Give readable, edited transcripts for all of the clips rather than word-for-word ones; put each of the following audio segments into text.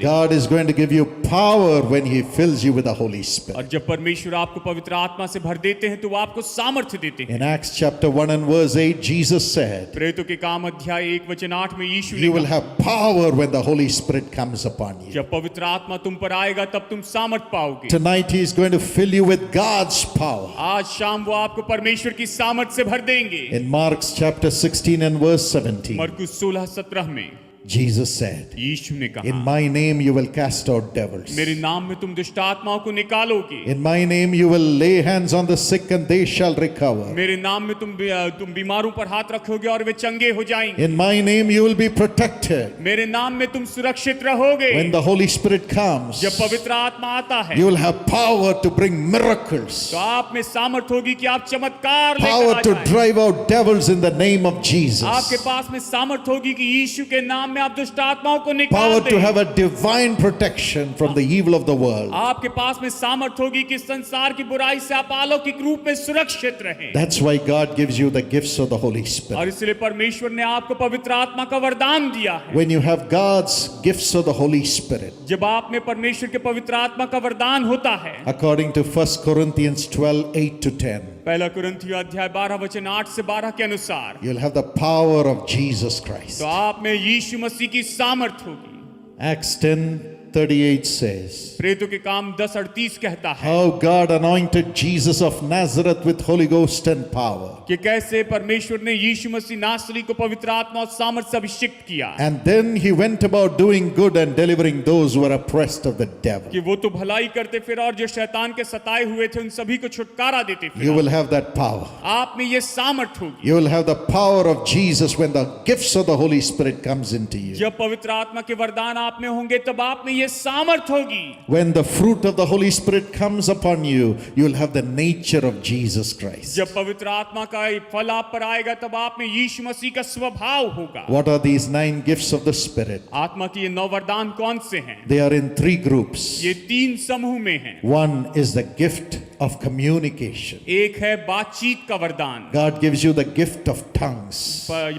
God is going to give you power when He fills you with the Holy और Spirit. जब परमेश्वर आपको पवित्र आत्मा से भर देते हैं तो वो आपको सामर्थ्य देते हैं। In Acts chapter 1 and verse 8, Jesus said, प्रेरितों के काम अध्याय 1:8 में यीशु ने you will कहा, have power when the Holy Spirit comes upon you. जब पवित्र आत्मा तुम पर आएगा तब तुम सामर्थ पाओगे। Tonight He is going to fill you with God's power. आज शाम वो आपको परमेश्वर की सामर्थ से भर देंगे। In Mark chapter 16 and verse 17, मरकुस 16:17 में Jesus said, यीशु ने कहा, in my name you will cast out devils. मेरे नाम में तुम दुष्ट आत्माओं को निकालोगे। In my name you will lay hands on the sick and they shall recover. मेरे नाम में तुम बीमारों पर हाथ रखोगे और वे चंगे हो जाएंगे। In my name you will be protected. मेरे नाम में तुम सुरक्षित रहोगे। When the Holy Spirit comes, जब पवित्र आत्मा आता है you will have power to bring miracles, तो आप में सामर्थ होगी कि आप चमत्कार power लेकर आ to जाएं। drive out devils in the name of Jesus, आपके पास में सामर्थ होगी कि यीशु के नाम में आप दुष्ट आत्माओं को निकाल power to दें। have a divine protection from the evil of the world. आपके पास में सामर्थ होगी कि संसार की बुराई से आप अलौकिक रूप में सुरक्षित रहें। That's why God gives you the gifts of the Holy और Spirit. इसलिए परमेश्वर ने आपको पवित्र आत्मा का वरदान दिया है। When you have God's gifts of the Holy Spirit, जब आप में परमेश्वर के पवित्र आत्मा का वरदान होता है, according to 1 Corinthians 12:8-10, पहला कुरिन्थियों अध्याय 12:8-12 के अनुसार, you'll have the power of Jesus Christ. तो आप में यीशु मसीह की सामर्थ होगी। Acts 10:38 says, प्रेरितों के काम 10:38 कहता है how God anointed Jesus of Nazareth with Holy Ghost and power. कि कैसे परमेश्वर ने यीशु मसीह नासरी को पवित्र आत्मा और सामर्थ से अभिषिक्त किया। And then He went about doing good and delivering those who were oppressed of the devil. कि वो तो भलाई करते फिर और जो शैतान के सताए हुए थे उन सभी को छुटकारा देते फिर। You will have that power. आप में ये सामर्थ होगी। You will have the power of Jesus when the gifts of the Holy Spirit comes into you. जब पवित्र आत्मा के वरदान आप में होंगे तब आप में ये सामर्थ होगी। When the fruit of the Holy Spirit comes upon you, you will have the nature of Jesus Christ. जब पवित्र आत्मा का फल आप पर आएगा तब आप में यीशु मसीह का स्वभाव होगा। What are these 9 gifts of the Spirit? आत्मा की ये 9 वरदान कौन से हैं? They are in 3 groups. ये 3 समूह में हैं। One is the gift of communication. एक है बातचीत का वरदान। God gives you the gift of tongues.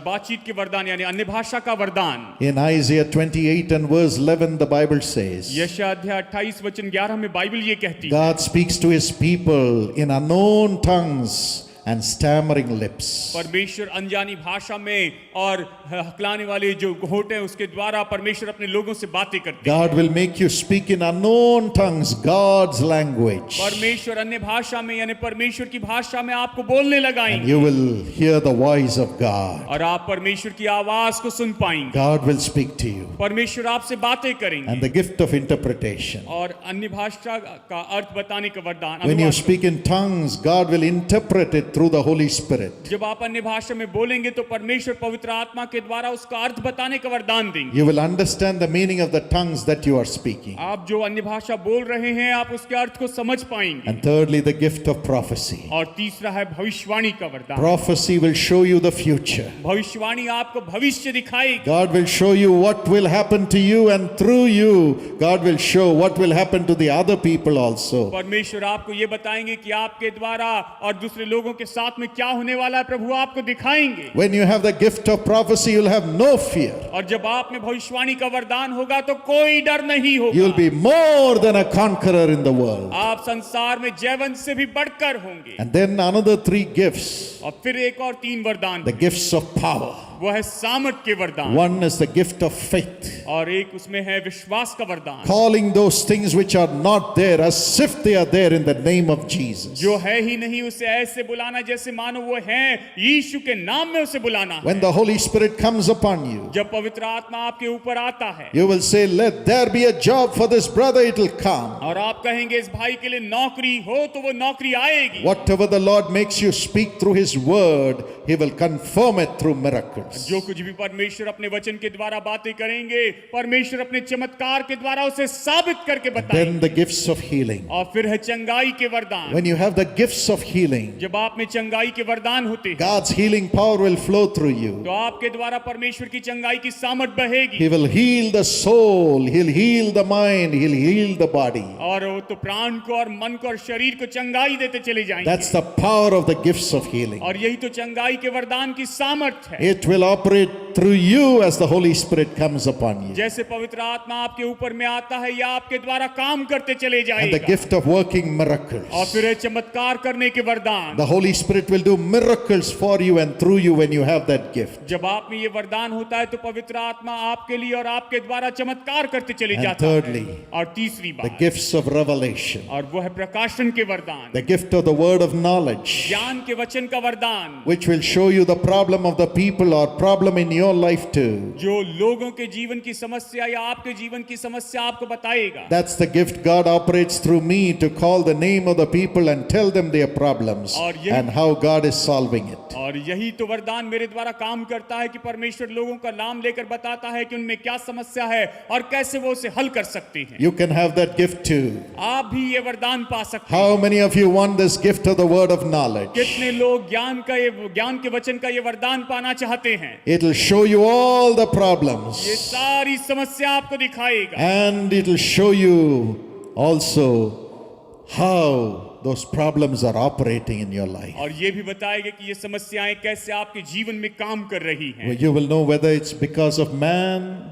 बातचीत के वरदान यानी अन्य भाषा का वरदान। In Isaiah 28 and verse 11, the Bible says, यशायाह अध्याय 28:11 में बाइबल ये कहती है, God speaks to His people in unknown tongues and stammering lips. परमेश्वर अनजानी भाषा में और हकलाने वाले जो घोट हैं उसके द्वारा परमेश्वर अपने लोगों से बातें करते हैं। God will make you speak in unknown tongues, God's language. परमेश्वर अन्य भाषा में यानी परमेश्वर की भाषा में आपको बोलने And लगाएंगे you will hear the voice of God. और आप परमेश्वर की आवाज को सुन पाएंगे। God will speak to you. परमेश्वर आपसे बातें करेंगे And the gift of interpretation. और अन्य भाषा का अर्थ बताने का वरदान। When you अनुवाद। speak in tongues, God will interpret it through the Holy Spirit. जब आप अन्य भाषा में बोलेंगे तो परमेश्वर पवित्र आत्मा के द्वारा उसका अर्थ बताने का वरदान देंगे। You will understand the meaning of the tongues that you are speaking. आप जो अन्य भाषा बोल रहे हैं आप उसके अर्थ को समझ पाएंगे। And thirdly, the gift of prophecy. और तीसरा है भविष्यवाणी का वरदान। Prophecy will show you the future. भविष्यवाणी आपको भविष्य दिखाएगी। God will show you what will happen to you, and through you, God will show what will happen to the other people also. परमेश्वर आपको ये बताएंगे कि आपके द्वारा और दूसरे लोगों के साथ में क्या होने वाला है, प्रभु आपको दिखाएंगे। When you have the gift of prophecy, you'll have no fear. और जब आप में भविष्यवाणी का वरदान होगा तो कोई डर नहीं होगा। You'll be more than a conqueror in the world. आप संसार में जयवंत से भी बढ़कर होंगे। And then another 3 gifts, और फिर एक और 3 वरदान, the gifts of power. वो है सामर्थ के वरदान। One is the gift of faith, और एक उसमें है विश्वास का वरदान, calling those things which are not there as if they are there in the name of Jesus. जो है ही नहीं उसे ऐसे बुलाना जैसे मानो वो है, यीशु के नाम में उसे बुलाना है। When the Holy Spirit comes upon you, जब पवित्र आत्मा आपके ऊपर आता है you will say, let there be a job for this brother, it will come. और आप कहेंगे इस भाई के लिए नौकरी हो तो वो नौकरी आएगी। Whatever the Lord makes you speak through His word, He will confirm it through miracles. जो कुछ भी परमेश्वर अपने वचन के द्वारा बातें करेंगे, परमेश्वर अपने चमत्कार के द्वारा उसे साबित करके बताएंगे। Then the gifts of healing. और फिर है चंगाई के वरदान। When you have the gifts of healing, जब आप में चंगाई के वरदान होते हैं God's healing power will flow through you. तो आपके द्वारा परमेश्वर की चंगाई की सामर्थ बहेगी। He will heal the soul, He'll heal the mind, He'll heal the body. और वो तो प्राण को और मन को और शरीर को चंगाई देते चले जाएंगे। That's the power of the gifts of healing. और यही तो चंगाई के वरदान की सामर्थ है। It will operate through you as the Holy Spirit comes upon you. जैसे पवित्र आत्मा आपके ऊपर में आता है या आपके द्वारा काम करते चले And the जाएगा, gift of working और miracles. फिर ये चमत्कार करने के वरदान, The Holy Spirit will do miracles for you and through you when you have that gift. जब आप में ये वरदान होता है तो पवित्र आत्मा आपके लिए और आपके द्वारा चमत्कार करते चले And जाता है। thirdly, और तीसरी The बात, gifts of revelation. और वो है प्रकाशन के वरदान, The gift of the word of knowledge, ज्ञान के वचन का वरदान, which will show you the problem of the people or problem in your life too. जो लोगों के जीवन की समस्या या आपके जीवन की समस्या आपको बताएगा। That's the gift God operates through me to call the name of the people and tell them their problems और यही- and how God is solving it. और यही तो वरदान मेरे द्वारा काम करता है कि परमेश्वर लोगों का नाम लेकर बताता है कि उनमें क्या समस्या है और कैसे वो उसे हल कर सकते हैं। You can have that gift too. आप भी ये वरदान पा सकते हैं। How many of you want this gift of the word of knowledge? कितने लोग ज्ञान के वचन का ये वरदान पाना चाहते हैं? It'll show you all the ये problems सारी समस्या आपको दिखाएगा and it'll show you also how those problems are operating in your life. और ये भी बताएगा कि ये समस्याएं कैसे आपके जीवन में काम कर रही हैं। You will know whether it's because of man,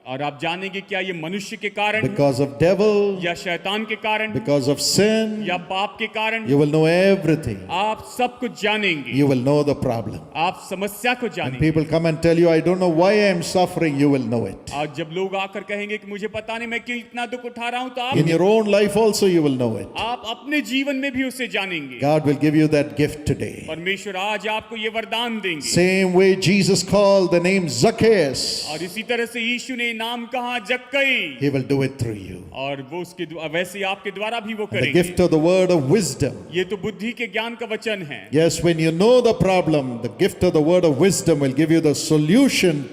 और आप जानेंगे क्या ये मनुष्य के कारण because of devil, या शैतान के कारण because of sin. या पाप के कारण, You will know everything. आप सब कुछ जानेंगे। You will know the problem. आप समस्या को When जानेंगे। people come and tell you, I don't know why I am suffering, you will know it. और जब लोग आकर कहेंगे कि मुझे पता नहीं मैं क्यों इतना दुख उठा रहा हूं, तो In your own life also you will know it. आप अपने जीवन में भी उसे जानेंगे। God will give you that gift today. परमेश्वर आज आपको ये वरदान देंगे। Same way Jesus called the name Zacchaeus, और इसी तरह से यीशु ने नाम कहा जक्कई, He will do it through you. और वो उसके वैसे ही आपके द्वारा भी वो The करेंगे। gift of the word of wisdom. ये तो बुद्धि के ज्ञान का वचन है। Yes, when you know the problem, the gift of the word of wisdom will give you the solution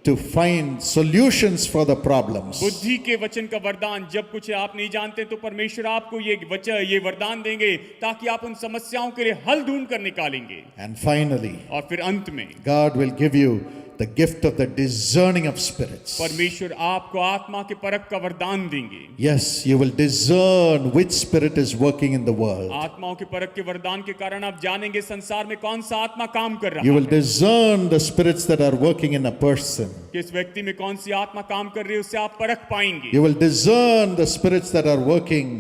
to find solutions for the problems. बुद्धि के वचन का वरदान, जब कुछ आप नहीं जानते तो परमेश्वर आपको ये वरदान देंगे ताकि आप उन समस्याओं के लिए हल ढूंढ कर निकालेंगे। And finally, और फिर अंत में God will give you the gift of the discerning of spirits. परमेश्वर आपको आत्मा के परख का वरदान देंगे। Yes, you will discern which spirit is working in the world. आत्माओं के परख के वरदान के कारण आप जानेंगे संसार में कौन सा आत्मा काम कर रहा You है, will discern the spirits that are working in a person. किस व्यक्ति में कौन सी आत्मा काम कर रही है, उससे आप परख पाएंगे। You will discern the spirits that are working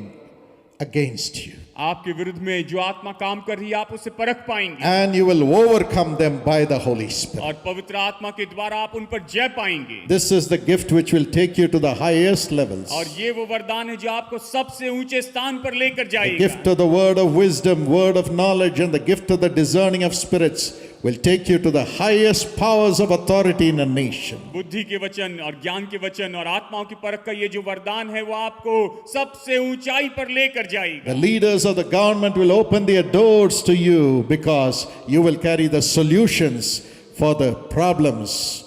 against you. आपके विरुद्ध में जो आत्मा काम कर रही है, आप उसे परख पाएंगे। And you will overcome them by the Holy Spirit. और पवित्र आत्मा के द्वारा आप उन पर जय पाएंगे। This is the gift which will take you to the highest levels. और ये वो वरदान है जो आपको सबसे ऊंचे स्थान पर लेकर The जाएगा। gift of the word of wisdom, word of knowledge, and the gift of the discerning of spirits will take you to the highest powers of authority in a nation. बुद्धि के वचन और ज्ञान के वचन और आत्माओं की परख का ये जो वरदान है, वो आपको सबसे ऊंचाई पर लेकर जाएगा। The leaders of the government will open their doors to you because you will carry the solutions for the problems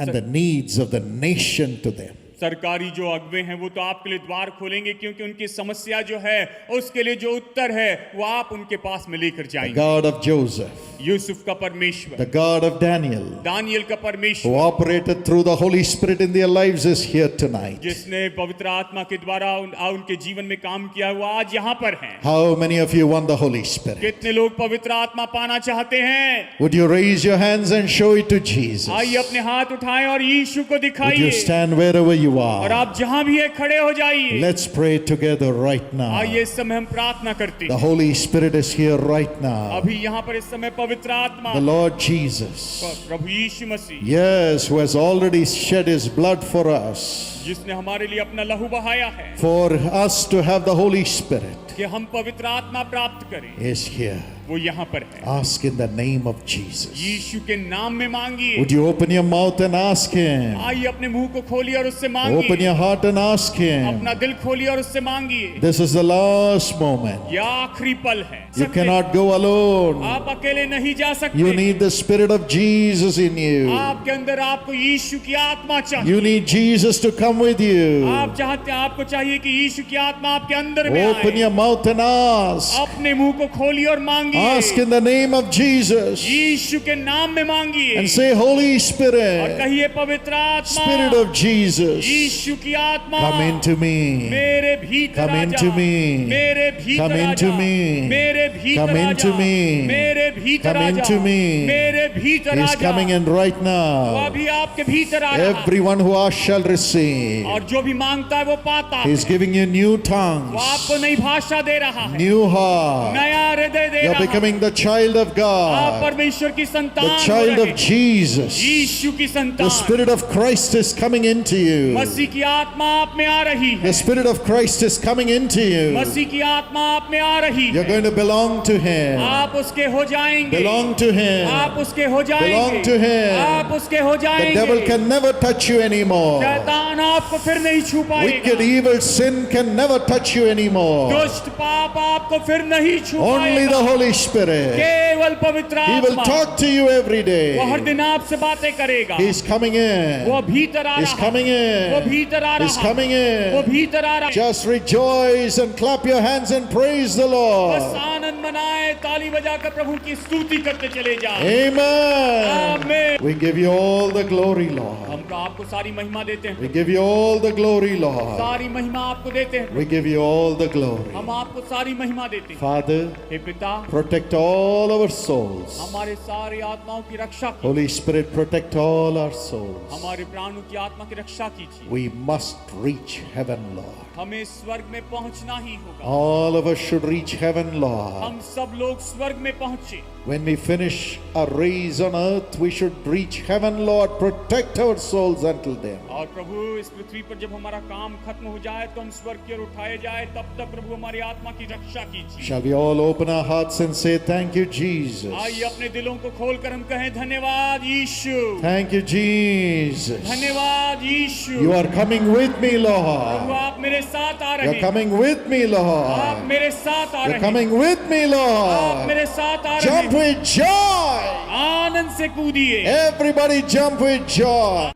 and the needs of the nation to them. सरकारी जो अगुवे हैं वो तो आपके लिए द्वार खोलेंगे, क्योंकि उनकी समस्या जो है उसके लिए जो उत्तर है वो आप उनके पास में लेकर The जाएंगे। God of Joseph, यूसुफ का परमेश्वर, the God of Daniel, Daniel का who परमेश्वर, operated through the Holy Spirit in their lives, is here tonight. जिसने पवित्र आत्मा के द्वारा उनके जीवन में काम किया, वो आज यहाँ पर है। How many of you want the Holy Spirit? कितने लोग पवित्र आत्मा पाना चाहते हैं? Would you raise your hands and show it to Jesus? आइए अपने हाथ उठाएं और यीशु को Would you दिखाइए, stand wherever you और are? आप जहां भी है खड़े हो जाइए। Let's pray together right now. आइए इस समय हम प्रार्थना करते The हैं। Holy Spirit is here right now. अभी यहाँ पर इस समय पवित्र आत्मा, The Lord Jesus, Prabhu Yeshu Masih, yes, who has already shed his blood for us, जिसने हमारे लिए अपना लहू बहाया है for us to have the Holy Spirit, कि हम पवित्र आत्मा प्राप्त करें, is here. वो यहाँ पर है। Ask in the name of Jesus. यीशु के नाम में मांगिए। Would you open your mouth and ask him? आइए अपने मुंह को खोलिए और उससे Open मांगिए। your heart and ask him. अपना दिल खोलिए और उससे मांगिए। This is the last moment. यह आखिरी पल है। You cannot go alone. आप अकेले नहीं जा सकते। You need the Spirit of Jesus in you. आपके अंदर आपको यीशु की आत्मा चाहिए। You need Jesus to come come with you. आप चाहते हैं, आपको चाहिए कि यीशु की आत्मा आपके अंदर में Open आए। your mouth and ask. अपने मुंह को खोलिए और मांगिए। Ask in the name of Jesus. यीशु के नाम में मांगिए And say, Holy और Spirit, कहिए, पवित्र आत्मा, Spirit of Jesus, यीशु की आत्मा come into me. मेरे भीतर Come आ into जा, me. मेरे भीतर Come आ into जा, me. मेरे भीतर Come आ into जा, me. मेरे भीतर Come आ जा, into me. मेरे भीतर आ He's जा। coming in right वो now. अभी आपके भीतर आ रहा है। Everyone who asks shall receive. और जो भी मांगता है वो पाता है। He's giving you new वो tongues, आपको नई भाषा दे रहा है, new heart. नया हृदय दे You're रहा है। becoming the child of आप God, परमेश्वर की the संतान हो child रहे of हैं। Jesus. यीशु की The संतान, Spirit of Christ is coming into you. मसीह की आत्मा आप में आ रही है। The Spirit of Christ is coming into you. मसीह की आत्मा आप में आ रही You're है। going to belong to Him. आप उसके हो जाएंगे। Belong to Him. आप उसके हो जाएंगे। Belong to Him. आप उसके हो The जाएंगे। devil can never touch you anymore. शैतान आपको फिर नहीं छू Wicked, पाएगा। evil sin can never touch you anymore. दुष्ट पाप आपको फिर नहीं छू Only पाएगा। the Holy Spirit. केवल पवित्र He will आत्मा talk to you every वो हर day. दिन आपसे बातें करेगा। He's coming वो in. भीतर आ He's रहा coming है। वो in. भीतर आ He's रहा है। coming वो in. भीतर आ रहा है। Just rejoice and clap your hands and praise the बस Lord. आनंद मनाए, ताली बजाकर प्रभु की स्तुति करते चले जाओ। Amen. आमीन। We give you all the glory, Lord. हम तो आपको सारी महिमा देते हैं। We give you all the glory, Lord. सारी महिमा आपको देते हैं। We give you all the glory. हम आपको सारी महिमा देते हैं। Father, हे पिता, protect all our souls. हमारे सारे आत्माओं की रक्षा कीजिए। Holy Spirit, protect all our souls. हमारे प्राणों की आत्मा की रक्षा कीजिए। We must reach heaven, Lord. हमें स्वर्ग में पहुंचना ही होगा। All of us should reach heaven, Lord. हम सब लोग स्वर्ग में पहुंचे। When we finish our race on earth, we should reach heaven, Lord. Protect our souls until then. और प्रभु, इस पृथ्वी पर जब हमारा काम खत्म हो जाए तो हम स्वर्ग की ओर उठाए जाए, तब तक प्रभु हमारी आत्मा की रक्षा कीजिए। Shall we all open our hearts and say, Thank you, Jesus. आइए अपने दिलों को खोलकर हम कहें, धन्यवाद यीशु, Thank you, Jesus. धन्यवाद यीशु। You are coming with me, Prabhu Lord. आप मेरे साथ आ रहे You're हैं। coming with me, आप Lord. मेरे साथ आ You're रहे हैं। coming with me, आप Lord. मेरे साथ आ रहे Jump हैं। with joy. आनंद से कूदिए। Everybody jump with joy.